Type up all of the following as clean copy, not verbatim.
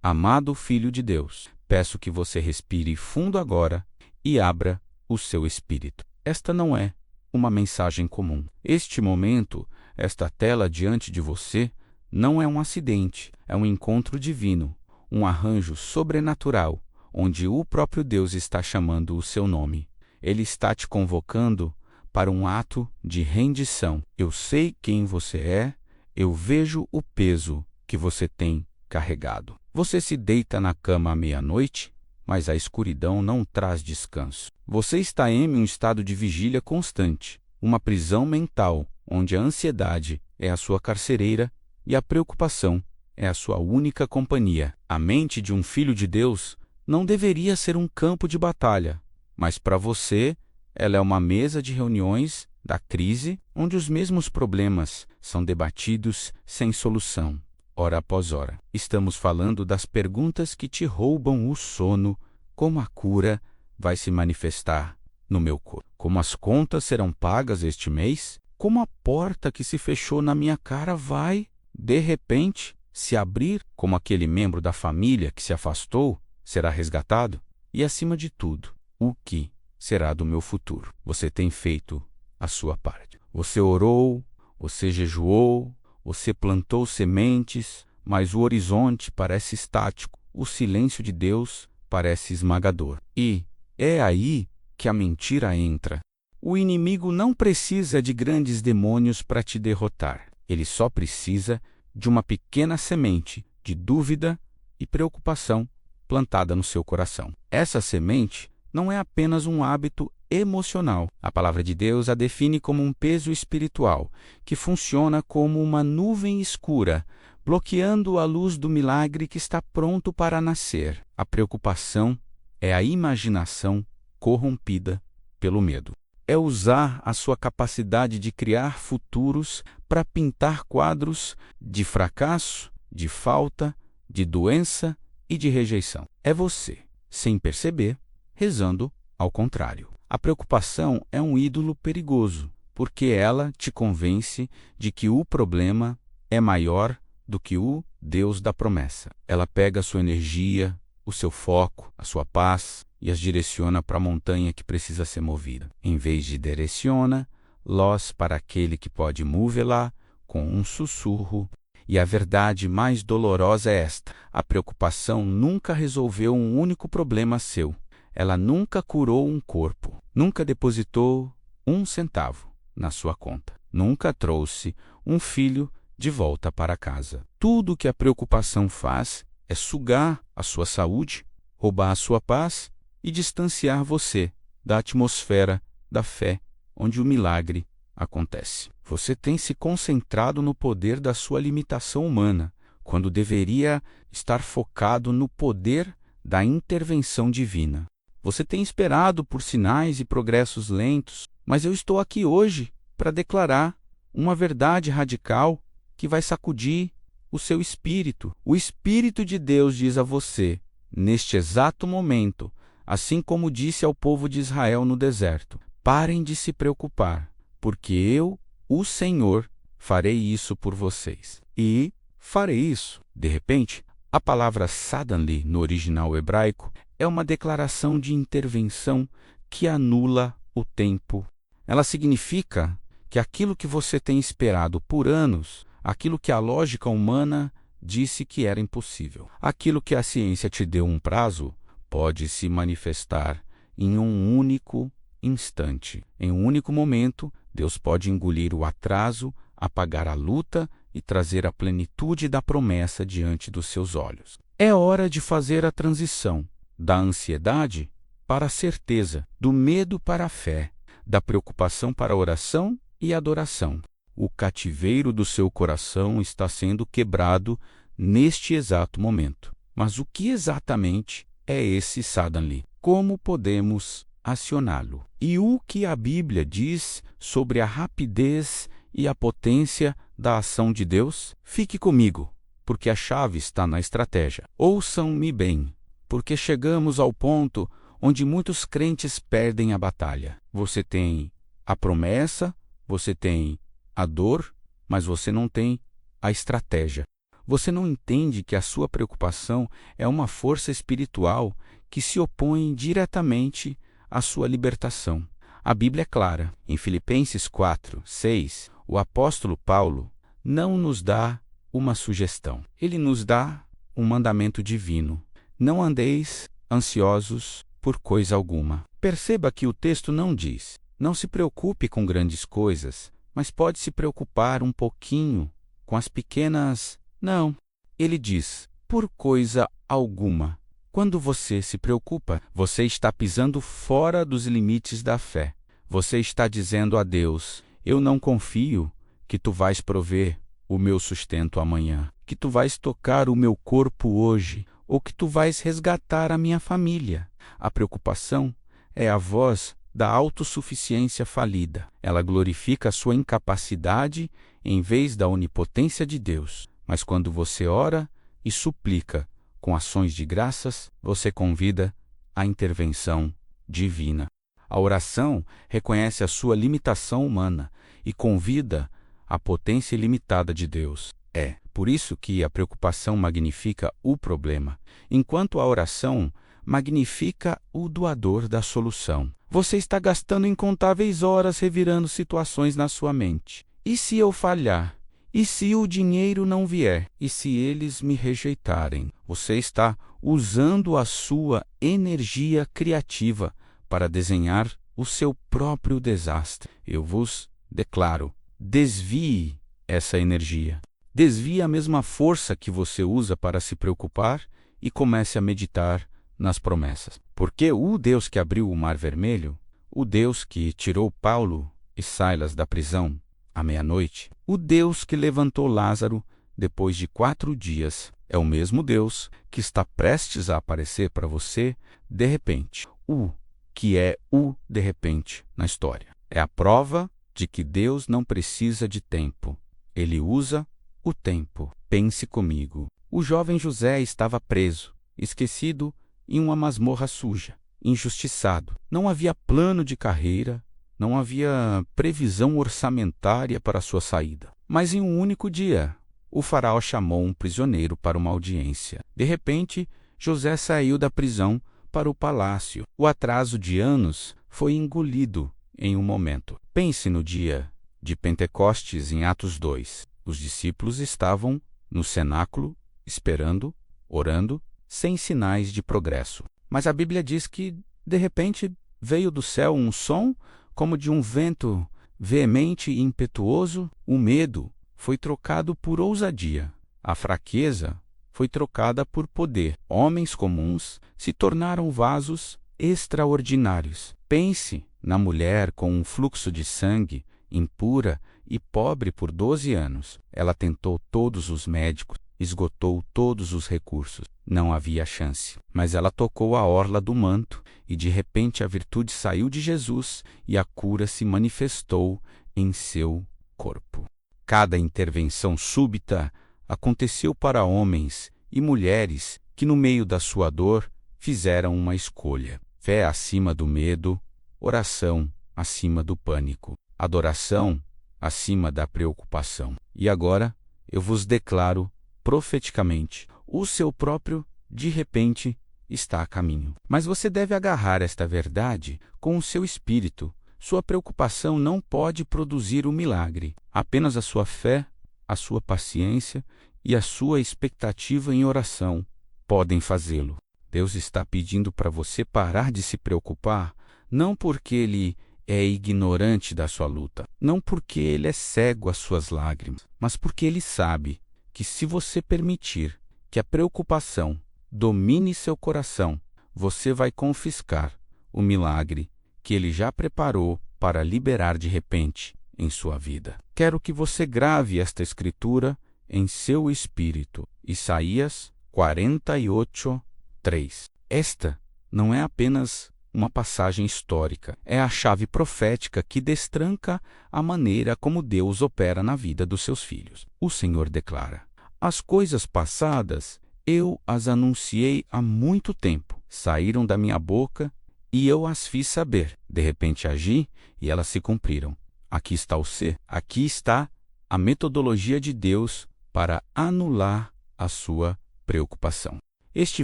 Amado Filho de Deus, peço que você respire fundo agora e abra o seu espírito. Esta não é uma mensagem comum. Este momento, esta tela diante de você, não é um acidente, é um encontro divino, um arranjo sobrenatural, onde o próprio Deus está chamando o seu nome. Ele está te convocando para um ato de rendição. Eu sei quem você é, eu vejo o peso que você tem carregado. Você se deita na cama à meia-noite, mas a escuridão não traz descanso. Você está em um estado de vigília constante, uma prisão mental, onde a ansiedade é a sua carcereira e a preocupação é a sua única companhia. A mente de um filho de Deus não deveria ser um campo de batalha, mas para você, ela é uma mesa de reuniões da crise, onde os mesmos problemas são debatidos sem solução, hora após hora. Estamos falando das perguntas que te roubam o sono, como a cura vai se manifestar no meu corpo, como as contas serão pagas este mês, como a porta que se fechou na minha cara vai, de repente, se abrir, como aquele membro da família que se afastou será resgatado, e acima de tudo, o que será do meu futuro. Você tem feito a sua parte. Você orou, você jejuou, você plantou sementes, mas o horizonte parece estático, o silêncio de Deus parece esmagador. E é aí que a mentira entra. O inimigo não precisa de grandes demônios para te derrotar. Ele só precisa de uma pequena semente de dúvida e preocupação plantada no seu coração. Essa semente não é apenas um hábito emocional. A palavra de Deus a define como um peso espiritual, que funciona como uma nuvem escura, bloqueando a luz do milagre que está pronto para nascer. A preocupação é a imaginação corrompida pelo medo. É usar a sua capacidade de criar futuros para pintar quadros de fracasso, de falta, de doença e de rejeição. É você, sem perceber, rezando ao contrário. A preocupação é um ídolo perigoso, porque ela te convence de que o problema é maior do que o Deus da promessa. Ela pega a sua energia, o seu foco, a sua paz e as direciona para a montanha que precisa ser movida. Em vez de direciona, los para aquele que pode movê-la com um sussurro. E a verdade mais dolorosa é esta: a preocupação nunca resolveu um único problema seu. Ela nunca curou um corpo, nunca depositou um centavo na sua conta, nunca trouxe um filho de volta para casa. Tudo que a preocupação faz é sugar a sua saúde, roubar a sua paz e distanciar você da atmosfera da fé, onde o milagre acontece. Você tem se concentrado no poder da sua limitação humana, quando deveria estar focado no poder da intervenção divina. Você tem esperado por sinais e progressos lentos, mas eu estou aqui hoje para declarar uma verdade radical que vai sacudir o seu espírito. O Espírito de Deus diz a você, neste exato momento, assim como disse ao povo de Israel no deserto: parem de se preocupar, porque eu, o Senhor, farei isso por vocês. E farei isso. De repente, a palavra suddenly, no original hebraico, é uma declaração de intervenção que anula o tempo. Ela significa que aquilo que você tem esperado por anos, aquilo que a lógica humana disse que era impossível, aquilo que a ciência te deu um prazo, pode se manifestar em um único instante. Em um único momento, Deus pode engolir o atraso, apagar a luta e trazer a plenitude da promessa diante dos seus olhos. É hora de fazer a transição da ansiedade para a certeza, do medo para a fé, da preocupação para a oração e adoração. O cativeiro do seu coração está sendo quebrado neste exato momento. Mas o que exatamente é esse suddenly? Como podemos acioná-lo? E o que a Bíblia diz sobre a rapidez e a potência da ação de Deus? Fique comigo, porque a chave está na estratégia. Ouçam-me bem, porque chegamos ao ponto onde muitos crentes perdem a batalha. Você tem a promessa, você tem a dor, mas você não tem a estratégia. Você não entende que a sua preocupação é uma força espiritual que se opõe diretamente à sua libertação. A Bíblia é clara. Em Filipenses 4:6, o apóstolo Paulo não nos dá uma sugestão. Ele nos dá um mandamento divino. Não andeis ansiosos por coisa alguma. Perceba que o texto não diz: não se preocupe com grandes coisas, mas pode se preocupar um pouquinho com as pequenas. Não. Ele diz: por coisa alguma. Quando você se preocupa, você está pisando fora dos limites da fé. Você está dizendo a Deus: eu não confio que tu vais prover o meu sustento amanhã, que tu vais tocar o meu corpo hoje, ou que tu vais resgatar a minha família. A preocupação é a voz da autossuficiência falida. Ela glorifica a sua incapacidade em vez da onipotência de Deus. Mas quando você ora e suplica com ações de graças, você convida a intervenção divina. A oração reconhece a sua limitação humana e convida a potência ilimitada de Deus. É por isso que a preocupação magnifica o problema, enquanto a oração magnifica o doador da solução. Você está gastando incontáveis horas revirando situações na sua mente. E se eu falhar? E se o dinheiro não vier? E se eles me rejeitarem? Você está usando a sua energia criativa para desenhar o seu próprio desastre. Eu vos declaro: desvie essa energia. Desvie a mesma força que você usa para se preocupar e comece a meditar nas promessas. Porque o Deus que abriu o Mar Vermelho, o Deus que tirou Paulo e Silas da prisão à meia-noite, o Deus que levantou Lázaro depois de 4 dias, é o mesmo Deus que está prestes a aparecer para você de repente. O que é o de repente na história. É a prova de que Deus não precisa de tempo. Ele usa o tempo. Pense comigo. O jovem José estava preso, esquecido em uma masmorra suja, injustiçado. Não havia plano de carreira, não havia previsão orçamentária para sua saída. Mas em um único dia, o faraó chamou um prisioneiro para uma audiência. De repente, José saiu da prisão para o palácio. O atraso de anos foi engolido em um momento. Pense no dia de Pentecostes em Atos 2. Os discípulos estavam no cenáculo, esperando, orando, sem sinais de progresso. Mas a Bíblia diz que, de repente, veio do céu um som como de um vento veemente e impetuoso. O medo foi trocado por ousadia. A fraqueza foi trocada por poder. Homens comuns se tornaram vasos extraordinários. Pense na mulher com um fluxo de sangue, impura e pobre por 12 anos. Ela tentou todos os médicos, esgotou todos os recursos. Não havia chance. Mas ela tocou a orla do manto e de repente a virtude saiu de Jesus e a cura se manifestou em seu corpo. Cada intervenção súbita aconteceu para homens e mulheres que, no meio da sua dor, fizeram uma escolha. Fé acima do medo, oração acima do pânico, adoração acima da preocupação. E agora eu vos declaro profeticamente: o seu próprio de repente está a caminho. Mas você deve agarrar esta verdade com o seu espírito. Sua preocupação não pode produzir o milagre. Apenas a sua fé, a sua paciência e a sua expectativa em oração podem fazê-lo. Deus está pedindo para você parar de se preocupar, não porque Ele é ignorante da sua luta, não porque Ele é cego às suas lágrimas, mas porque Ele sabe que, se você permitir que a preocupação domine seu coração, você vai confiscar o milagre que Ele já preparou para liberar de repente em sua vida. Quero que você grave esta escritura em seu espírito. Isaías 48:3. Esta não é apenas uma passagem histórica, é a chave profética que destranca a maneira como Deus opera na vida dos seus filhos. O Senhor declara: as coisas passadas eu as anunciei há muito tempo, saíram da minha boca e eu as fiz saber. De repente agi e elas se cumpriram. Aqui está o ser. Aqui está a metodologia de Deus para anular a sua preocupação. Este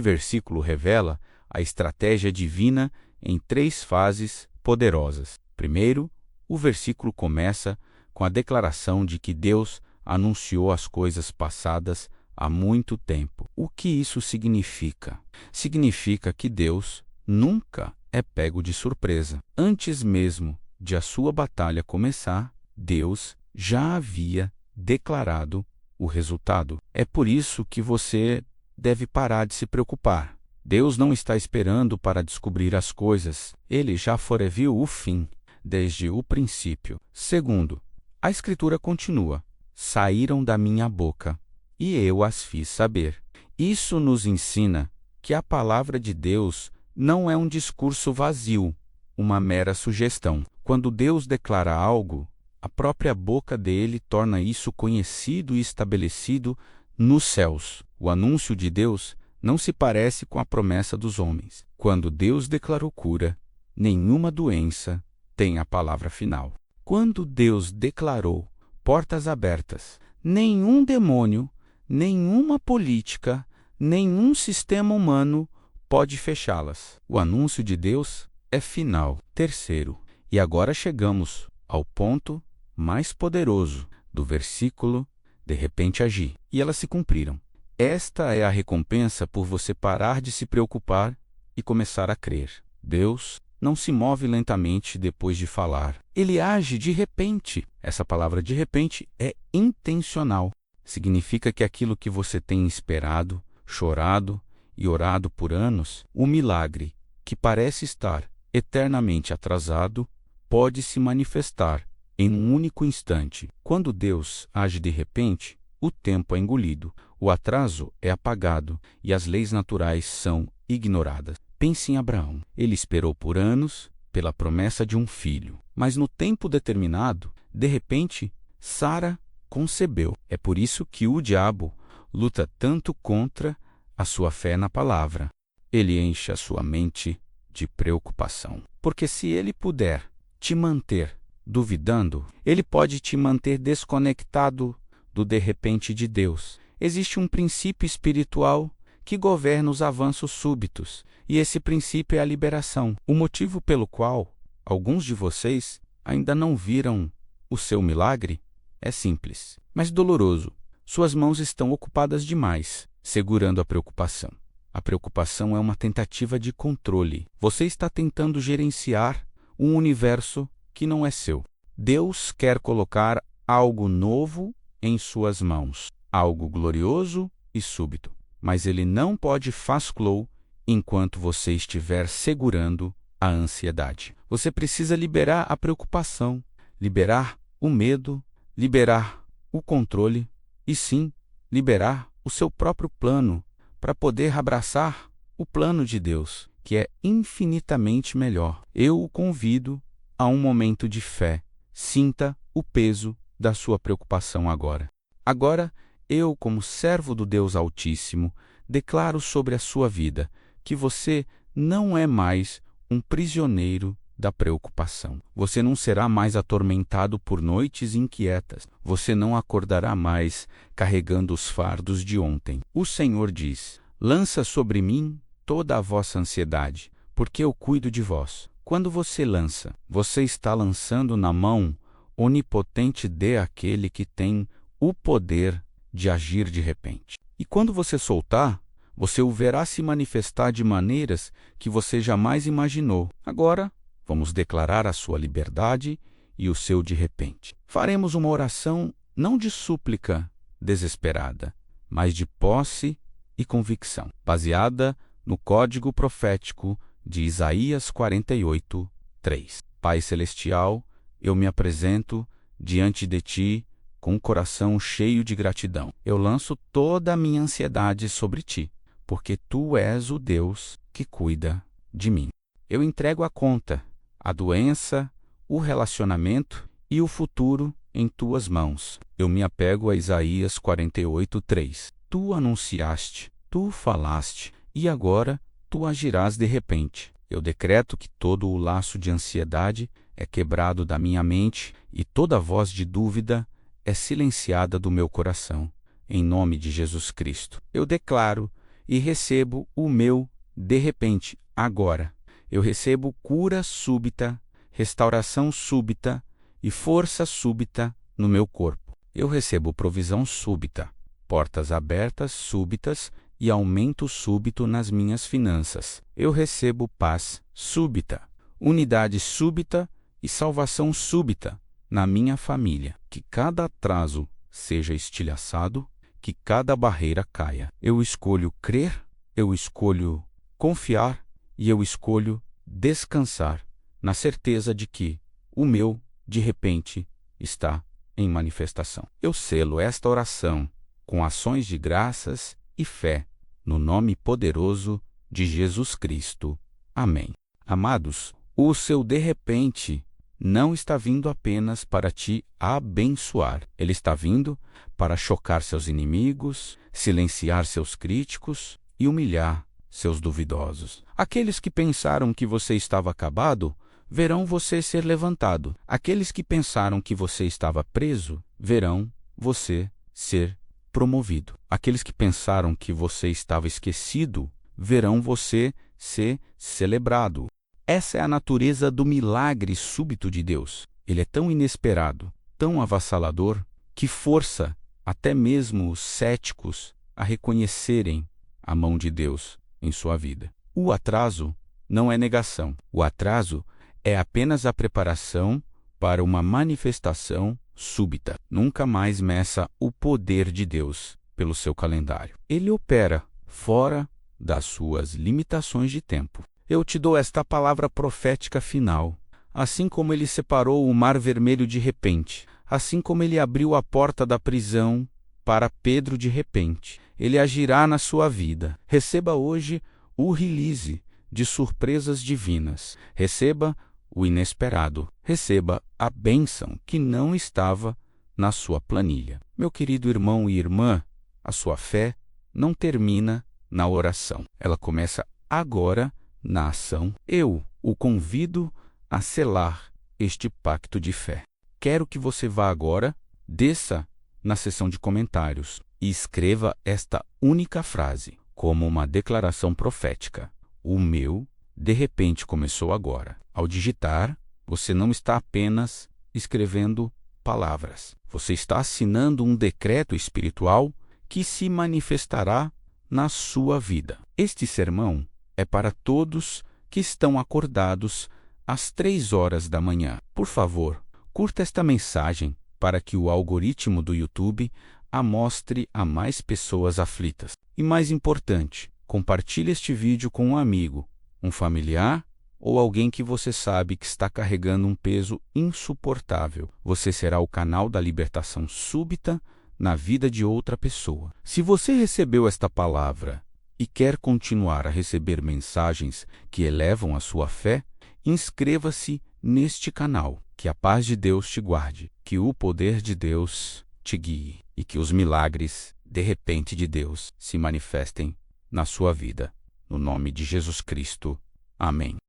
versículo revela a estratégia divina em 3 fases poderosas. Primeiro, o versículo começa com a declaração de que Deus anunciou as coisas passadas há muito tempo. O que isso significa? Significa que Deus nunca é pego de surpresa. Antes mesmo de a sua batalha começar, Deus já havia declarado o resultado. É por isso que você deve parar de se preocupar. Deus não está esperando para descobrir as coisas. Ele já foreviu o fim, desde o princípio. Segundo, a Escritura continua: saíram da minha boca, e eu as fiz saber. Isso nos ensina que a palavra de Deus não é um discurso vazio, uma mera sugestão. Quando Deus declara algo, a própria boca dele torna isso conhecido e estabelecido nos céus. O anúncio de Deus não se parece com a promessa dos homens. Quando Deus declarou cura, nenhuma doença tem a palavra final. Quando Deus declarou portas abertas, nenhum demônio, nenhuma política, nenhum sistema humano pode fechá-las. O anúncio de Deus é final. Terceiro, e agora chegamos ao ponto mais poderoso do versículo: de repente agi, e elas se cumpriram. Esta é a recompensa por você parar de se preocupar e começar a crer. Deus não se move lentamente depois de falar. Ele age de repente. Essa palavra de repente é intencional. Significa que aquilo que você tem esperado, chorado e orado por anos, o milagre que parece estar eternamente atrasado, pode se manifestar em um único instante. Quando Deus age de repente, o tempo é engolido, o atraso é apagado e as leis naturais são ignoradas. Pense em Abraão. Ele esperou por anos pela promessa de um filho, mas no tempo determinado, de repente, Sara concebeu. É por isso que o diabo luta tanto contra a sua fé na palavra. Ele enche a sua mente de preocupação. Porque se ele puder te manter duvidando, ele pode te manter desconectado do de repente de Deus. Existe um princípio espiritual que governa os avanços súbitos, e esse princípio é a liberação. O motivo pelo qual alguns de vocês ainda não viram o seu milagre é simples, mas doloroso. Suas mãos estão ocupadas demais, segurando a preocupação. A preocupação é uma tentativa de controle. Você está tentando gerenciar um universo que não é seu. Deus quer colocar algo novo em suas mãos, algo glorioso e súbito. Mas ele não pode fazê-lo enquanto você estiver segurando a ansiedade. Você precisa liberar a preocupação, liberar o medo, liberar o controle e sim, liberar o seu próprio plano para poder abraçar o plano de Deus, que é infinitamente melhor. Eu o convido a um momento de fé. Sinta o peso da sua preocupação agora. Agora, eu, como servo do Deus Altíssimo, declaro sobre a sua vida que você não é mais um prisioneiro da preocupação. Você não será mais atormentado por noites inquietas. Você não acordará mais carregando os fardos de ontem. O Senhor diz: lança sobre mim toda a vossa ansiedade, porque eu cuido de vós. Quando você lança, você está lançando na mão onipotente daquele que tem o poder de agir de repente. E quando você soltar, você o verá se manifestar de maneiras que você jamais imaginou. Agora, vamos declarar a sua liberdade e o seu de repente. Faremos uma oração não de súplica desesperada, mas de posse e convicção, baseada no código profético de Isaías 48:3. Pai Celestial, eu me apresento diante de Ti com o coração cheio de gratidão. Eu lanço toda a minha ansiedade sobre Ti, porque Tu és o Deus que cuida de mim. Eu entrego a conta, a doença, o relacionamento e o futuro em Tuas mãos. Eu me apego a Isaías 48:3. Tu anunciaste, Tu falaste, e agora Tu agirás de repente. Eu decreto que todo o laço de ansiedade é quebrado da minha mente e toda voz de dúvida é silenciada do meu coração. em nome de Jesus Cristo. Eu declaro e recebo o meu de repente agora. Eu recebo cura súbita, restauração súbita e força súbita no meu corpo. Eu recebo provisão súbita, portas abertas súbitas e aumento súbito nas minhas finanças. Eu recebo paz súbita, unidade súbita e salvação súbita na minha família. Que cada atraso seja estilhaçado, que cada barreira caia. Eu escolho crer, eu escolho confiar e eu escolho descansar na certeza de que o meu, de repente, está em manifestação. Eu selo esta oração com ações de graças e fé, no nome poderoso de Jesus Cristo. Amém. Amados, o seu de repente não está vindo apenas para te abençoar. Ele está vindo para chocar seus inimigos, silenciar seus críticos e humilhar seus duvidosos. Aqueles que pensaram que você estava acabado, verão você ser levantado. Aqueles que pensaram que você estava preso, verão você ser promovido. Aqueles que pensaram que você estava esquecido, verão você ser celebrado. Essa é a natureza do milagre súbito de Deus. Ele é tão inesperado, tão avassalador, que força até mesmo os céticos a reconhecerem a mão de Deus em sua vida. O atraso não é negação. O atraso é apenas a preparação para uma manifestação súbita. Nunca mais meça o poder de Deus pelo seu calendário. Ele opera fora das suas limitações de tempo. Eu te dou esta palavra profética final. Assim como ele separou o mar vermelho de repente, assim como ele abriu a porta da prisão para Pedro de repente, ele agirá na sua vida. Receba hoje o release de surpresas divinas. Receba o inesperado. Receba a bênção que não estava na sua planilha. Meu querido irmão e irmã, a sua fé não termina na oração. Ela começa agora na ação. Eu o convido a selar este pacto de fé. Quero que você vá agora, desça na seção de comentários e escreva esta única frase como uma declaração profética. O meu, de repente, começou agora. Ao digitar, você não está apenas escrevendo palavras. Você está assinando um decreto espiritual que se manifestará na sua vida. Este sermão é para todos que estão acordados às 3 horas da manhã. Por favor, curta esta mensagem para que o algoritmo do YouTube a mostre a mais pessoas aflitas. E mais importante, compartilhe este vídeo com um amigo, um familiar ou alguém que você sabe que está carregando um peso insuportável. Você será o canal da libertação súbita na vida de outra pessoa. Se você recebeu esta palavra e quer continuar a receber mensagens que elevam a sua fé, inscreva-se neste canal. Que a paz de Deus te guarde, que o poder de Deus te guie e que os milagres, de repente, de Deus se manifestem na sua vida. No nome de Jesus Cristo. Amém.